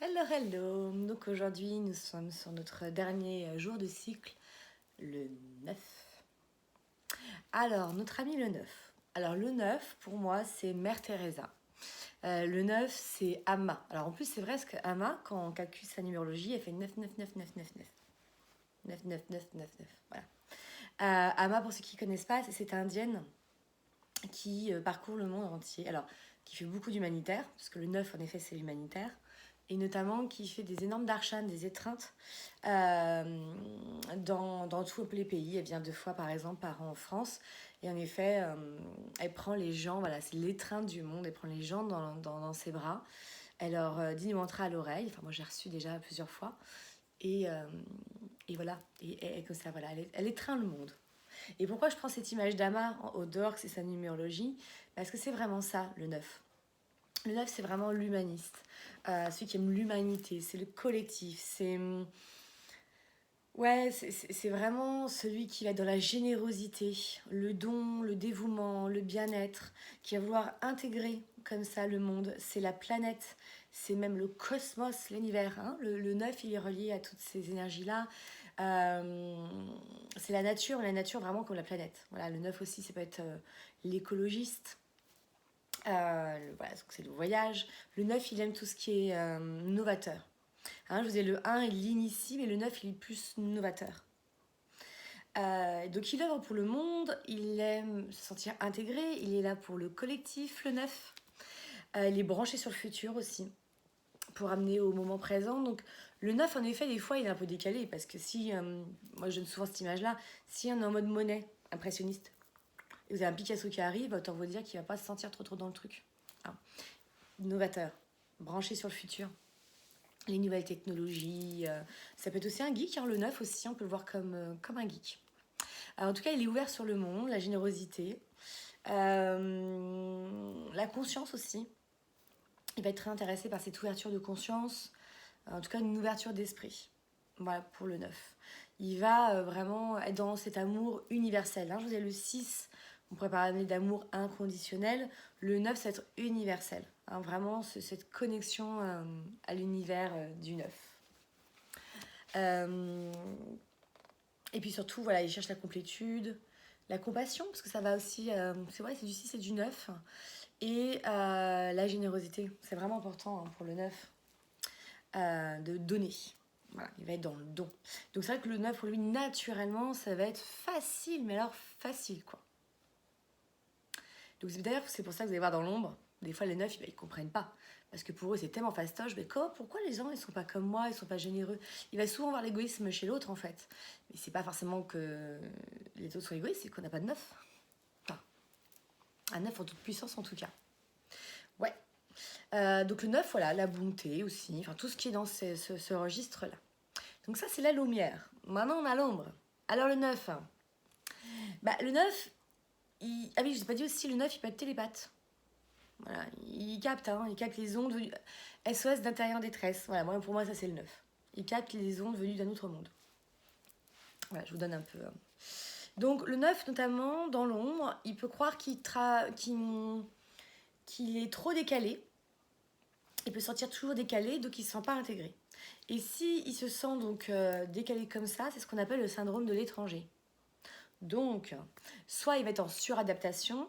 Hello, hello! Donc aujourd'hui, nous sommes sur notre dernier jour de cycle, le 9. Alors, notre ami le 9. Alors, le 9, pour moi, c'est Mère Teresa. Le 9, c'est Amma. Alors, en plus, c'est vrai parce que Amma, quand on calcule sa numérologie, elle fait 9, 9, 9, 9, 9, 9. 9, 9, 9, 9, 9. Voilà. Amma, pour ceux qui ne connaissent pas, c'est cette indienne qui parcourt le monde entier. Alors, qui fait beaucoup d'humanitaire, parce que le 9, en effet, c'est l'humanitaire. Et notamment qui fait des énormes darshan, des étreintes dans tous les pays. Elle vient 2 fois par exemple par an en France. Et en effet, elle prend les gens, voilà, c'est l'étreinte du monde, elle prend les gens dans ses bras. Elle leur dit du mantra à l'oreille. Enfin, moi j'ai reçu déjà plusieurs fois. Et, euh, et voilà, et comme ça, voilà, elle étreint le monde. Et pourquoi je prends cette image d'Ama au dehors, que c'est sa numérologie? Parce que c'est vraiment ça, le 9. Le 9, c'est vraiment l'humaniste, celui qui aime l'humanité, c'est le collectif, c'est... Ouais, c'est vraiment celui qui va être dans la générosité, le don, le dévouement, le bien-être, qui va vouloir intégrer comme ça le monde. C'est la planète, c'est même le cosmos, l'univers. Hein. Le 9, il est relié à toutes ces énergies-là. C'est la nature vraiment comme la planète. Voilà, le 9 aussi, ça peut être l'écologiste. Voilà, c'est le voyage. Le 9, il aime tout ce qui est novateur. Hein, je vous ai le 1, il l'initie, mais le 9, il est plus novateur. Donc il œuvre pour le monde, il aime se sentir intégré, il est là pour le collectif, le 9. Il est branché sur le futur aussi, pour amener au moment présent. Donc le 9, en effet, des fois, il est un peu décalé, parce que si, moi je donne souvent cette image-là, si on est en mode monnaie, impressionniste, et vous avez un Picasso qui arrive, autant vous dire qu'il ne va pas se sentir trop dans le truc. Hein. Novateur, branché sur le futur, les nouvelles technologies. Ça peut être aussi un geek, hein, le 9 aussi, on peut le voir comme un geek. Alors, en tout cas, il est ouvert sur le monde, la générosité, la conscience aussi. Il va être très intéressé par cette ouverture de conscience, en tout cas une ouverture d'esprit. Voilà pour le 9. Il va vraiment être dans cet amour universel. Hein. Je vous ai le 6, on pourrait parler d'amour inconditionnel. Le 9, c'est être universel. Hein, vraiment, cette connexion à l'univers du 9. Et puis surtout, voilà, il cherche la complétude, la compassion, parce que ça va aussi, c'est vrai, c'est du 6 et du 9. Et la générosité, c'est vraiment important hein, pour le 9, de donner. Voilà, il va être dans le don. Donc c'est vrai que le 9, pour lui, naturellement, ça va être facile, mais alors facile, quoi. Donc d'ailleurs, c'est pour ça que vous allez voir dans l'ombre, des fois les 9, ils comprennent pas. Parce que pour eux, c'est tellement fastoche. Mais pourquoi les gens, ils sont pas comme moi, ils sont pas généreux? Il va souvent voir l'égoïsme chez l'autre, en fait. Mais c'est pas forcément que les autres sont égoïstes, c'est qu'on n'a pas de 9. Enfin, un 9 en toute puissance, en tout cas. Ouais. Donc le 9, voilà, la bonté aussi. Enfin, tout ce qui est dans ce registre-là. Donc ça, c'est la lumière. Maintenant, on a l'ombre. Alors le 9. Bah, le 9, ah oui, je n'ai pas dit aussi, le 9, il peut être télépathe. Voilà, il capte, hein, il capte les ondes SOS d'intérieur détresse. Voilà, pour moi, ça c'est le 9. Il capte les ondes venues d'un autre monde. Voilà, je vous donne un peu. Donc le 9, notamment, dans l'ombre, il peut croire qu'il est trop décalé. Il peut se sentir toujours décalé, donc il ne se sent pas intégré. Et si il se sent donc décalé comme ça, c'est ce qu'on appelle le syndrome de l'étranger. Donc, soit il va être en suradaptation,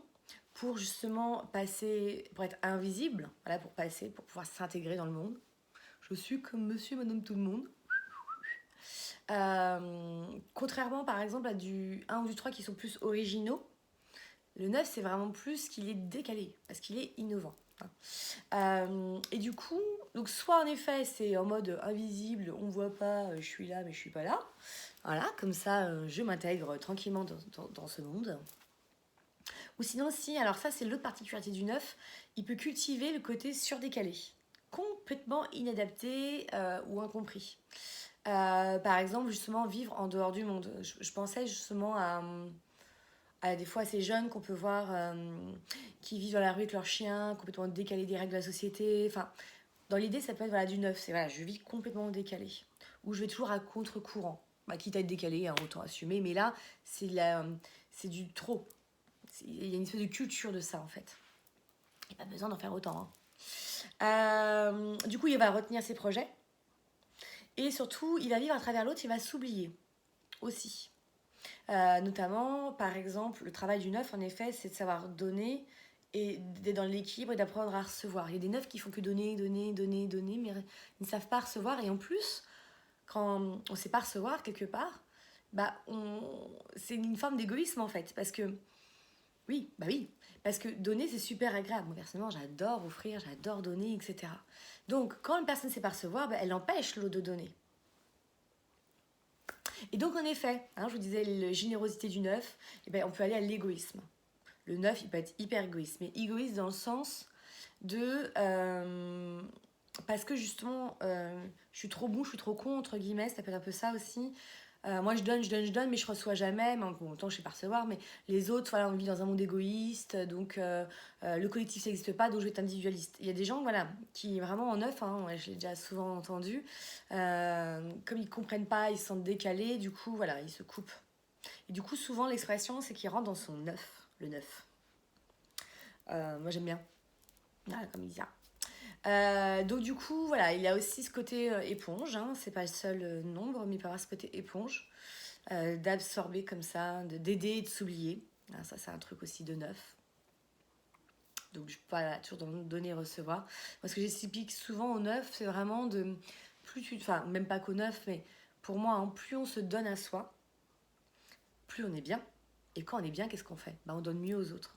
pour justement passer, pour être invisible, voilà, pour pouvoir s'intégrer dans le monde. Je suis comme monsieur, madame, tout le monde. Contrairement par exemple à du 1 ou du 3 qui sont plus originaux, le 9 c'est vraiment plus qu'il est décalé, parce qu'il est innovant. Et du coup, donc soit en effet c'est en mode invisible, on voit pas, je suis là mais je suis pas là. Voilà, comme ça je m'intègre tranquillement dans ce monde. Ou sinon, si, alors ça c'est l'autre particularité du 9, il peut cultiver le côté surdécalé, complètement inadapté ou incompris. Par exemple, justement, vivre en dehors du monde. Je pensais justement à des fois ces jeunes qu'on peut voir qui vivent dans la rue avec leurs chiens, complètement décalés des règles de la société. Enfin, dans l'idée, ça peut être voilà, du 9, c'est voilà, je vis complètement décalé. Ou je vais toujours à contre-courant. Bah, quitte à être décalé, hein, autant assumer. Mais là, c'est du trop. Il y a une espèce de culture de ça, en fait. Il n'y a pas besoin d'en faire autant. Hein. Du coup, il va retenir ses projets. Et surtout, il va vivre à travers l'autre, il va s'oublier aussi. Notamment, par exemple, le travail du neuf, en effet, c'est de savoir donner et d'être dans l'équilibre et d'apprendre à recevoir. Il y a des neufs qui font que donner, donner, donner, donner, mais ils ne savent pas recevoir. Et en plus, quand on ne sait pas recevoir quelque part, c'est une forme d'égoïsme en fait. Parce que, oui, parce que donner c'est super agréable. Moi personnellement, j'adore offrir, j'adore donner, etc. Donc, quand une personne ne sait pas recevoir, elle empêche l'autre de donner. Et donc, en effet, je vous disais, la générosité du neuf, on peut aller à l'égoïsme. Le neuf, il peut être hyper égoïste, mais égoïste dans le sens de... parce que justement, je suis trop bon, je suis trop con, entre guillemets, ça peut être un peu ça aussi. Moi, je donne, mais je reçois jamais. Mais bon, autant je sais pas recevoir, mais les autres, voilà, on vit dans un monde égoïste, donc le collectif, ça n'existe pas, donc je vais être individualiste. Il y a des gens, voilà, qui vraiment en neuf, ouais, je l'ai déjà souvent entendu, comme ils comprennent pas, ils se sentent décalés, du coup, voilà, ils se coupent. Et du coup, souvent, l'expression, c'est qu'il rentre dans son neuf, le neuf. Moi, j'aime bien. Voilà, comme il dit ça. Donc du coup, voilà, il y a aussi ce côté éponge, c'est pas le seul nombre, mais il peut avoir ce côté éponge, d'absorber comme ça, d'aider et de s'oublier. Ça, c'est un truc aussi de neuf. Donc je peux pas toujours donner et recevoir. Moi, ce que j'explique souvent au neuf, c'est vraiment de... Enfin, même pas qu'au neuf, mais pour moi, plus on se donne à soi, plus on est bien. Et quand on est bien, qu'est-ce qu'on fait ? On donne mieux aux autres.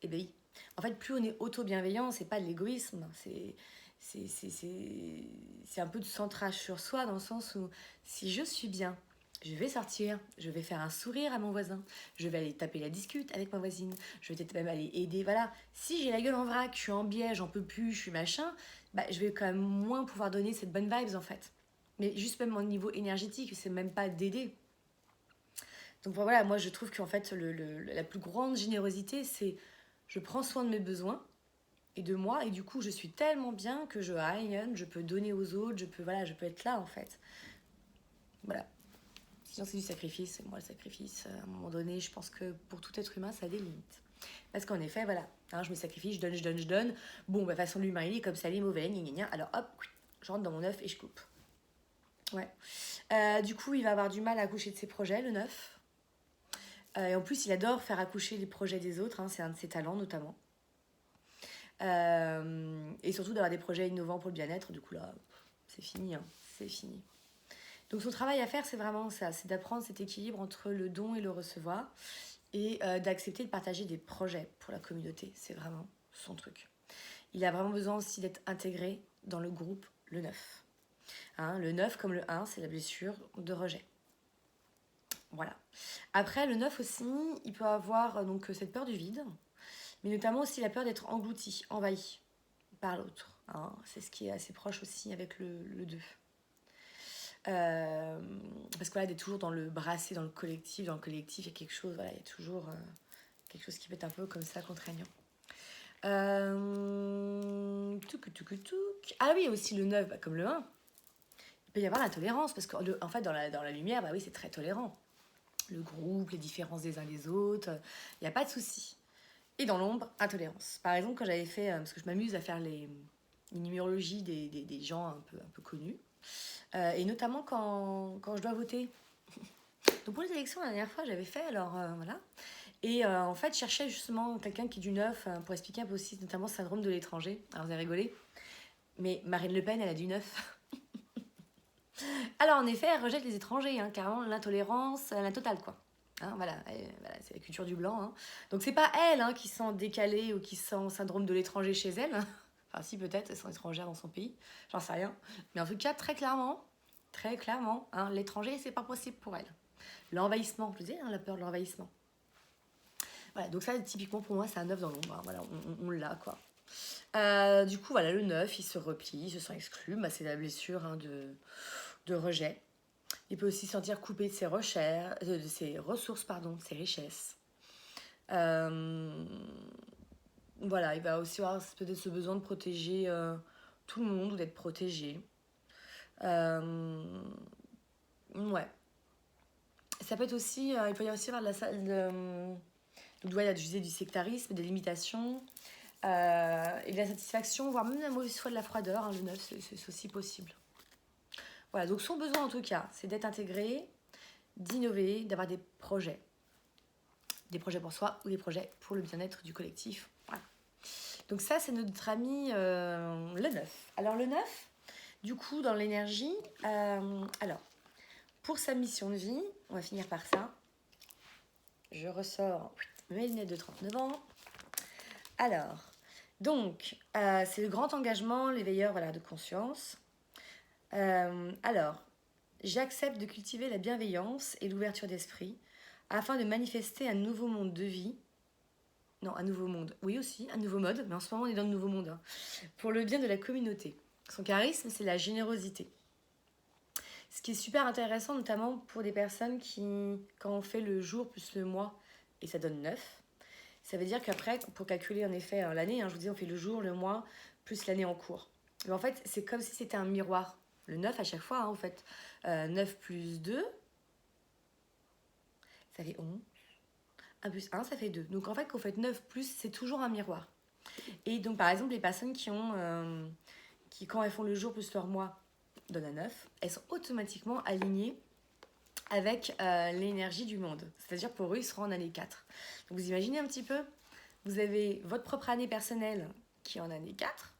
Eh bien oui. En fait, plus on est auto-bienveillant, c'est pas de l'égoïsme, c'est un peu de centrage sur soi, dans le sens où si je suis bien, je vais sortir, je vais faire un sourire à mon voisin, je vais aller taper la discute avec ma voisine, je vais peut-être même aller aider, voilà. Si j'ai la gueule en vrac, je suis en biais, j'en peux plus, je suis machin, je vais quand même moins pouvoir donner cette bonne vibes en fait. Mais juste même au niveau énergétique, c'est même pas d'aider. Donc voilà, moi je trouve qu'en fait, la plus grande générosité, c'est je prends soin de mes besoins et de moi, et du coup je suis tellement bien que je rayonne, je peux donner aux autres, je peux être là en fait. Voilà. Sinon c'est du sacrifice, et moi le sacrifice, à un moment donné, je pense que pour tout être humain, ça a des limites. Parce qu'en effet, voilà, je me sacrifie, je donne. Bon, de façon l'humain il est comme ça, il est mauvais, alors hop, je rentre dans mon œuf et je coupe. Ouais. Du coup, il va avoir du mal à accoucher de ses projets, le neuf. Et en plus, il adore faire accoucher les projets des autres, c'est un de ses talents notamment. Et surtout d'avoir des projets innovants pour le bien-être, du coup là, c'est fini, c'est fini. Donc son travail à faire, c'est vraiment ça, c'est d'apprendre cet équilibre entre le don et le recevoir, et d'accepter de partager des projets pour la communauté, c'est vraiment son truc. Il a vraiment besoin aussi d'être intégré dans le groupe, le 9. Le 9 comme le 1, c'est la blessure de rejet. Voilà. Après, le 9 aussi, il peut avoir donc cette peur du vide, mais notamment aussi la peur d'être englouti, envahi par l'autre. C'est ce qui est assez proche aussi avec le 2. Parce que voilà, d'être toujours dans le brassé, dans le collectif, il y a quelque chose, voilà, il y a toujours quelque chose qui peut être un peu comme ça contraignant. Ah oui, aussi le 9, comme le 1, il peut y avoir la tolérance, parce qu'en fait, dans la lumière, oui, c'est très tolérant. Le groupe, les différences des uns des autres, il n'y a pas de souci. Et dans l'ombre, intolérance. Par exemple, quand j'avais fait, parce que je m'amuse à faire les numérologies des gens un peu connus, et notamment quand je dois voter. Donc pour les élections, la dernière fois, j'avais fait, alors voilà. Et en fait, je cherchais justement quelqu'un qui est du 9 pour expliquer un peu aussi, notamment le syndrome de l'étranger. Alors vous avez rigolé, mais Marine Le Pen, elle a du 9. Alors en effet, elle rejette les étrangers, carrément l'intolérance, la totale, quoi. Voilà, c'est la culture du blanc. Donc c'est pas elle qui sent décalée ou qui sent syndrome de l'étranger chez elle. Enfin si, peut-être, elle sent étrangère dans son pays, j'en sais rien. Mais en tout cas, très clairement, l'étranger, c'est pas possible pour elle. L'envahissement, je disais, la peur de l'envahissement. Voilà, donc ça, typiquement, pour moi, c'est un 9 dans l'ombre. Voilà, on l'a, quoi. Du coup, voilà, le 9, il se replie, il se sent exclu. C'est la blessure de rejet. Il peut aussi se sentir coupé de ses ressources, de ses richesses. Voilà, il va aussi avoir peut-être ce besoin de protéger tout le monde ou d'être protégé. Ouais. Ça peut être aussi, il peut y avoir aussi avoir de la salle de... Donc, voilà, je disais du sectarisme, des limitations. et de la satisfaction, voire même la mauvaise foi de la froideur. Hein, le 9, c'est aussi possible. Voilà, donc son besoin en tout cas, c'est d'être intégré, d'innover, d'avoir des projets. Des projets pour soi ou des projets pour le bien-être du collectif. Voilà. Donc ça, c'est notre ami le 9. Alors le 9, du coup, dans l'énergie, alors, pour sa mission de vie, on va finir par ça. Je ressors mes lunettes de 39 ans. Alors, donc, c'est le grand engagement, l'éveilleur voilà, de conscience. Alors, j'accepte de cultiver la bienveillance et l'ouverture d'esprit afin de manifester un nouveau monde de vie. Non, un nouveau monde. Oui aussi, un nouveau mode, mais en ce moment on est dans le nouveau monde. Hein, pour le bien de la communauté. Son charisme, c'est la générosité. Ce qui est super intéressant, notamment pour des personnes qui, quand on fait le jour plus le mois, et ça donne 9, ça veut dire qu'après, pour calculer en effet l'année, hein, je vous dis, on fait le jour, le mois, plus l'année en cours. Mais en fait, c'est comme si c'était un miroir. Le 9 à chaque fois, hein, en fait. 9 plus 2, ça fait 11. 1 plus 1, ça fait 2. Donc en fait, quand vous faites 9 plus, c'est toujours un miroir. Et donc par exemple, les personnes qui quand elles font le jour plus leur mois, donnent un 9, elles sont automatiquement alignées avec l'énergie du monde. C'est-à-dire pour eux, ils seront en année 4. Donc vous imaginez un petit peu, vous avez votre propre année personnelle qui est en année 4,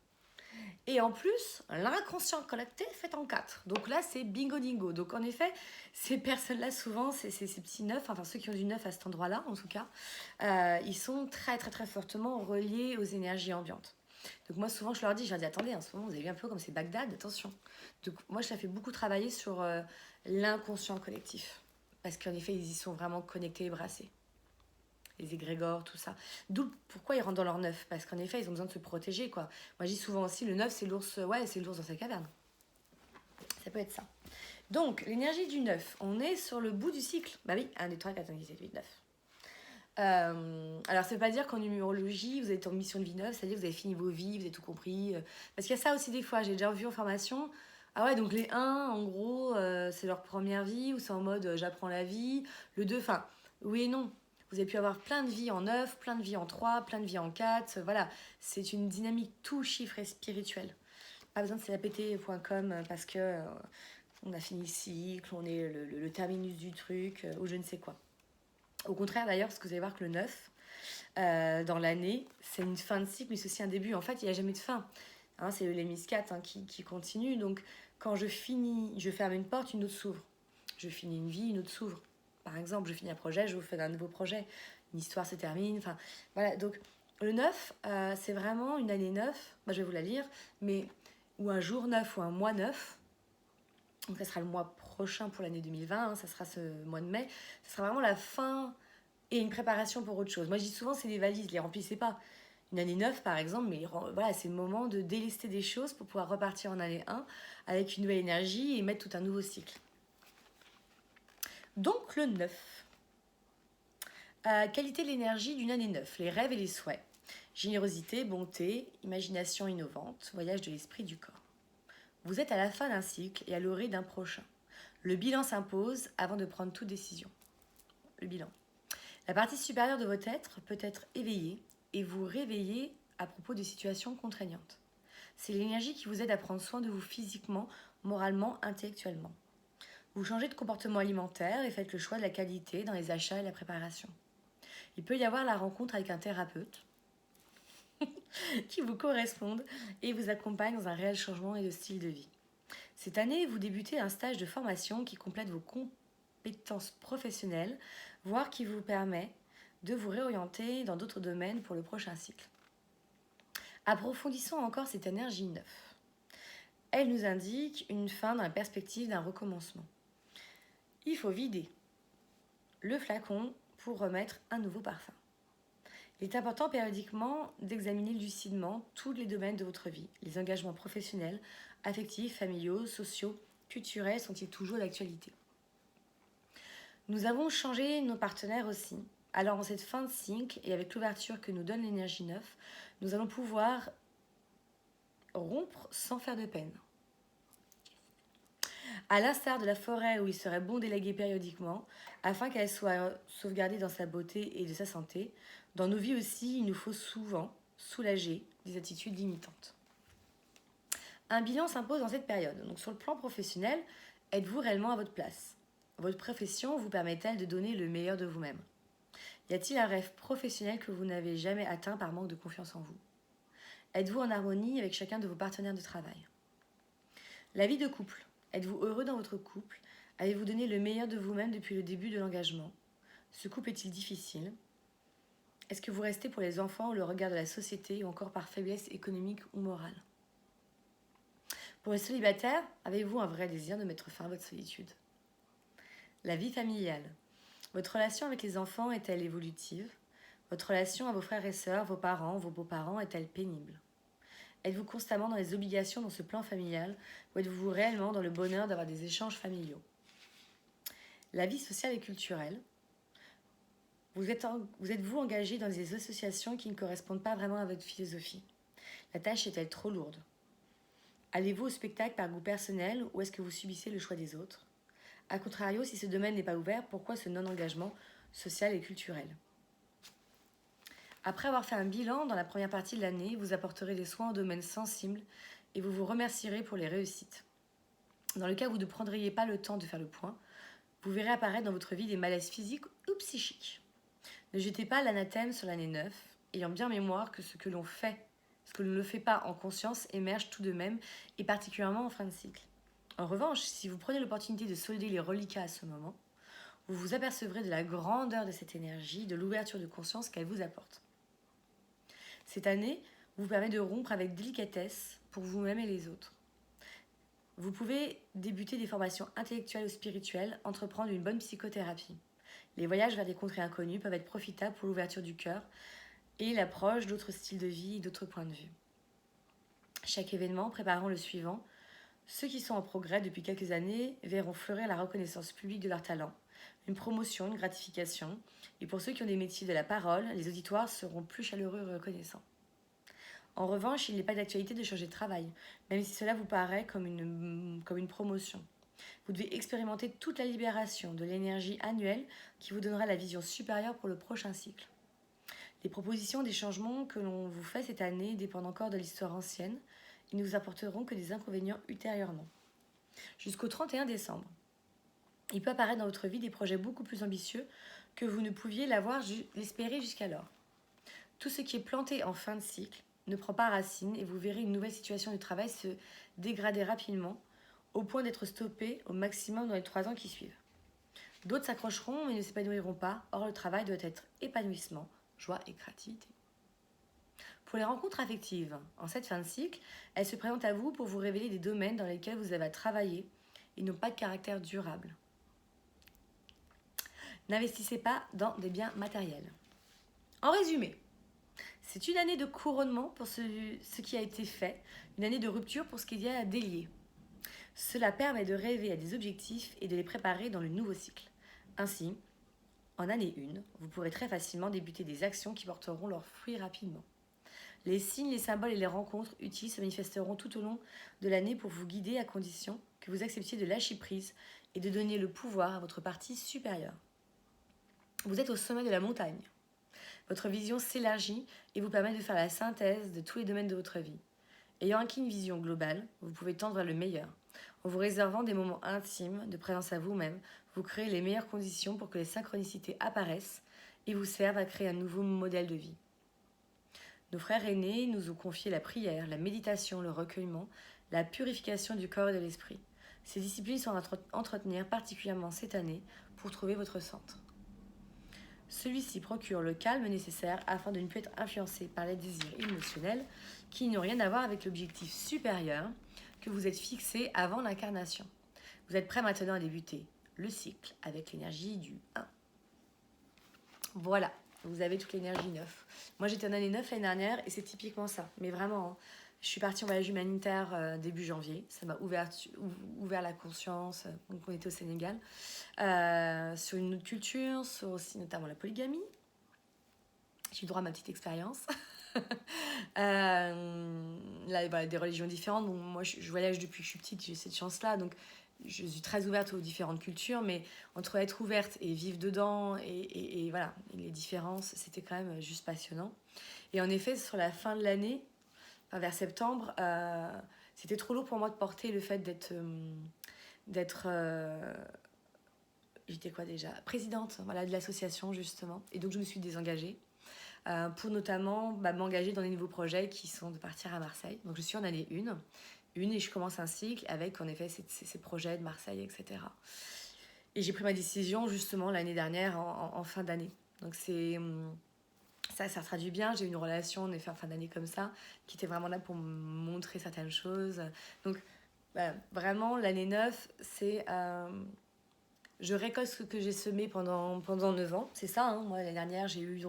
et en plus, l'inconscient collecté fait en 4. Donc là, c'est bingo dingo. Donc en effet, ces personnes-là, souvent, ces petits 9, enfin ceux qui ont du 9 à cet endroit-là, en tout cas, ils sont très très très fortement reliés aux énergies ambiantes. Donc moi, souvent, je leur dis, attendez, en ce moment, vous avez vu un peu comme c'est Bagdad, attention. Donc moi, je la fais beaucoup travailler sur l'inconscient collectif. Parce qu'en effet, ils y sont vraiment connectés et brassés. Les égrégores, tout ça. D'où pourquoi ils rentrent dans leur 9. Parce qu'en effet, ils ont besoin de se protéger, quoi. Moi, je dis souvent aussi, le 9, c'est l'ours, ouais, c'est l'ours dans sa caverne. Ça peut être ça. Donc, l'énergie du 9, on est sur le bout du cycle. Bah oui, 1, 2, 3, 4, 5, 6, 7, 8, 9. Alors, ça veut pas dire qu'en numérologie, vous êtes en mission de vie 9, c'est-à-dire que vous avez fini vos vies, vous avez tout compris. Parce qu'il y a ça aussi des fois, j'ai déjà vu en formation. Ah ouais, donc les 1, en gros, c'est leur première vie, ou c'est en mode j'apprends la vie. Le 2, enfin, oui et non. Vous avez pu avoir plein de vies en 9, plein de vies en 3, plein de vies en 4. Voilà, c'est une dynamique tout chiffre et spirituelle. Pas besoin de clpt.com parce que on a fini le cycle, on est le terminus du truc, ou je ne sais quoi. Au contraire d'ailleurs, parce que vous allez voir que le 9, dans l'année, c'est une fin de cycle, mais c'est aussi un début. En fait, il n'y a jamais de fin. Hein, c'est le Lémis 4 hein, qui continue. Donc, quand je finis, je ferme une porte, une autre s'ouvre. Je finis une vie, une autre s'ouvre. Par exemple, je finis un projet, je vous fais un nouveau projet. Une histoire se termine. Enfin, voilà. Donc, le 9, c'est vraiment une année 9. Moi, je vais vous la lire. Mais, ou un jour 9 ou un mois 9. Donc, ça sera le mois prochain pour l'année 2020. Hein, ça sera ce mois de mai. Ça sera vraiment la fin et une préparation pour autre chose. Moi, je dis souvent, c'est des valises. Les remplissez pas. Une année 9, par exemple, mais voilà, c'est le moment de délester des choses pour pouvoir repartir en année 1 avec une nouvelle énergie et mettre tout un nouveau cycle. Donc, le 9. Qualité de l'énergie d'une année 9. Les rêves et les souhaits. Générosité, bonté, imagination innovante, voyage de l'esprit du corps. Vous êtes à la fin d'un cycle et à l'orée d'un prochain. Le bilan s'impose avant de prendre toute décision. Le bilan. La partie supérieure de votre être peut être éveillée et vous réveiller à propos de situations contraignantes. C'est l'énergie qui vous aide à prendre soin de vous physiquement, moralement, intellectuellement. Vous changez de comportement alimentaire et faites le choix de la qualité dans les achats et la préparation. Il peut y avoir la rencontre avec un thérapeute qui vous corresponde et vous accompagne dans un réel changement et de style de vie. Cette année, vous débutez un stage de formation qui complète vos compétences professionnelles, voire qui vous permet de vous réorienter dans d'autres domaines pour le prochain cycle. Approfondissons encore cette énergie 9. Elle nous indique une fin dans la perspective d'un recommencement. Il faut vider le flacon pour remettre un nouveau parfum. Il est important périodiquement d'examiner lucidement tous les domaines de votre vie. Les engagements professionnels, affectifs, familiaux, sociaux, culturels sont-ils toujours d'actualité? Nous avons changé nos partenaires aussi. Alors en cette fin de cycle et avec l'ouverture que nous donne l'énergie 9, nous allons pouvoir rompre sans faire de peine. À l'instar de la forêt où il serait bon d'élaguer périodiquement, afin qu'elle soit sauvegardée dans sa beauté et de sa santé, dans nos vies aussi, il nous faut souvent soulager des attitudes limitantes. Un bilan s'impose dans cette période. Donc sur le plan professionnel, êtes-vous réellement à votre place? Votre profession vous permet-elle de donner le meilleur de vous-même? Y a-t-il un rêve professionnel que vous n'avez jamais atteint par manque de confiance en vous? Êtes-vous en harmonie avec chacun de vos partenaires de travail? La vie de couple. Êtes-vous heureux dans votre couple? Avez-vous donné le meilleur de vous-même depuis le début de l'engagement? Ce couple est-il difficile? Est-ce que vous restez pour les enfants ou le regard de la société ou encore par faiblesse économique ou morale? Pour les célibataires, avez-vous un vrai désir de mettre fin à votre solitude? La vie familiale. Votre relation avec les enfants est-elle évolutive? Votre relation à vos frères et sœurs, vos parents, vos beaux-parents est-elle pénible? Êtes-vous constamment dans les obligations dans ce plan familial ou êtes-vous réellement dans le bonheur d'avoir des échanges familiaux? La vie sociale et culturelle. Vous êtes-vous engagé dans des associations qui ne correspondent pas vraiment à votre philosophie? La tâche est-elle trop lourde? Allez-vous au spectacle par goût personnel ou est-ce que vous subissez le choix des autres? A contrario, si ce domaine n'est pas ouvert, pourquoi ce non-engagement social et culturel? Après avoir fait un bilan dans la première partie de l'année, vous apporterez des soins aux domaines sensibles et vous vous remercierez pour les réussites. Dans le cas où vous ne prendriez pas le temps de faire le point, vous verrez apparaître dans votre vie des malaises physiques ou psychiques. Ne jetez pas l'anathème sur l'année 9, ayant bien mémoire que ce que l'on ne fait pas en conscience émerge tout de même, et particulièrement en fin de cycle. En revanche, si vous prenez l'opportunité de solder les reliquats à ce moment, vous vous apercevrez de la grandeur de cette énergie, de l'ouverture de conscience qu'elle vous apporte. Cette année vous permet de rompre avec délicatesse pour vous-même et les autres. Vous pouvez débuter des formations intellectuelles ou spirituelles, entreprendre une bonne psychothérapie. Les voyages vers des contrées inconnues peuvent être profitables pour l'ouverture du cœur et l'approche d'autres styles de vie et d'autres points de vue. Chaque événement préparant le suivant, ceux qui sont en progrès depuis quelques années verront fleurir la reconnaissance publique de leur talent, une promotion, une gratification, et pour ceux qui ont des métiers de la parole, les auditoires seront plus chaleureux et reconnaissants. En revanche, il n'est pas d'actualité de changer de travail, même si cela vous paraît comme une promotion. Vous devez expérimenter toute la libération de l'énergie annuelle qui vous donnera la vision supérieure pour le prochain cycle. Les propositions des changements que l'on vous fait cette année dépendent encore de l'histoire ancienne et ne vous apporteront que des inconvénients ultérieurement. Jusqu'au 31 décembre, il peut apparaître dans votre vie des projets beaucoup plus ambitieux que vous ne pouviez l'espérer jusqu'alors. Tout ce qui est planté en fin de cycle ne prend pas racine et vous verrez une nouvelle situation de travail se dégrader rapidement au point d'être stoppé au maximum dans les 3 ans qui suivent. D'autres s'accrocheront mais ne s'épanouiront pas, or le travail doit être épanouissement, joie et créativité. Pour les rencontres affectives, en cette fin de cycle, elles se présentent à vous pour vous révéler des domaines dans lesquels vous avez à travailler et n'ont pas de caractère durable. N'investissez pas dans des biens matériels. En résumé, c'est une année de couronnement pour ce qui a été fait, une année de rupture pour ce qu'il y a à délier. Cela permet de rêver à des objectifs et de les préparer dans le nouveau cycle. Ainsi, en année 1, vous pourrez très facilement débuter des actions qui porteront leurs fruits rapidement. Les signes, les symboles et les rencontres utiles se manifesteront tout au long de l'année pour vous guider à condition que vous acceptiez de lâcher prise et de donner le pouvoir à votre partie supérieure. Vous êtes au sommet de la montagne. Votre vision s'élargit et vous permet de faire la synthèse de tous les domaines de votre vie. Ayant acquis une vision globale, vous pouvez tendre vers le meilleur. En vous réservant des moments intimes de présence à vous-même, vous créez les meilleures conditions pour que les synchronicités apparaissent et vous servent à créer un nouveau modèle de vie. Nos frères aînés nous ont confié la prière, la méditation, le recueillement, la purification du corps et de l'esprit. Ces disciplines sont à entretenir particulièrement cette année pour trouver votre centre. Celui-ci procure le calme nécessaire afin de ne plus être influencé par les désirs émotionnels qui n'ont rien à voir avec l'objectif supérieur que vous êtes fixé avant l'incarnation. Vous êtes prêt maintenant à débuter le cycle avec l'énergie du 1. Voilà, vous avez toute l'énergie 9. Moi j'étais en année 9 l'année dernière et c'est typiquement ça. Mais vraiment, hein, je suis partie en voyage humanitaire début janvier. Ça m'a ouvert la conscience. Donc on était au Sénégal. Sur une autre culture, sur aussi notamment la polygamie. J'ai eu droit à ma petite expérience. Là, voilà, des religions différentes. Bon, moi, je voyage depuis que je suis petite, j'ai cette chance-là. Donc, je suis très ouverte aux différentes cultures. Mais entre être ouverte et vivre dedans, et voilà, les différences, c'était quand même juste passionnant. Et en effet, sur la fin de l'année, enfin, vers septembre, c'était trop lourd pour moi de porter le fait d'être j'étais quoi déjà? Présidente, voilà, de l'association justement. Et donc je me suis désengagée pour notamment m'engager dans des nouveaux projets qui sont de partir à Marseille. Donc je suis en année 1, et je commence un cycle avec en effet ces projets de Marseille, etc. Et j'ai pris ma décision justement l'année dernière en fin d'année. Donc ça se traduit bien. J'ai eu une relation en effet en fin d'année comme ça, qui était vraiment là pour me montrer certaines choses. Donc vraiment l'année 9, c'est... je récolte ce que j'ai semé pendant 9 ans. C'est ça, hein. Moi, l'année dernière, j'ai eu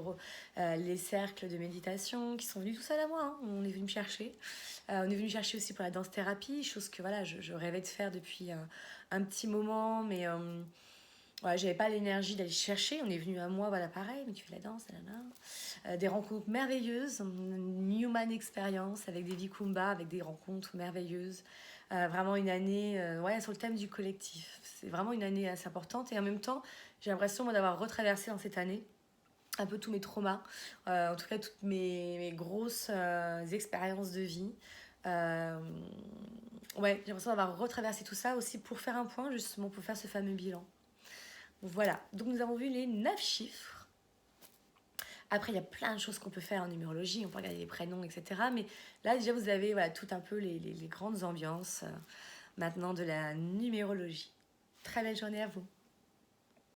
les cercles de méditation qui sont venus tout seuls à moi. Hein. On est venu me chercher. On est venu chercher aussi pour la danse-thérapie, chose que voilà, je rêvais de faire depuis un petit moment, mais voilà, j'avais pas l'énergie d'aller chercher. On est venu à moi, voilà, pareil, mais tu fais la danse, des rencontres merveilleuses, une human experience avec des Vikumba, avec des rencontres merveilleuses. Vraiment une année ouais, sur le thème du collectif. C'est vraiment une année assez importante. Et en même temps, j'ai l'impression moi, d'avoir retraversé dans cette année un peu tous mes traumas, en tout cas toutes mes grosses expériences de vie. Ouais, j'ai l'impression d'avoir retraversé tout ça aussi pour faire un point, justement, pour faire ce fameux bilan. Voilà, donc nous avons vu les 9 chiffres. Après, il y a plein de choses qu'on peut faire en numérologie, on peut regarder les prénoms, etc. Mais là, déjà, vous avez voilà, tout un peu les grandes ambiances maintenant de la numérologie. Très belle journée à vous.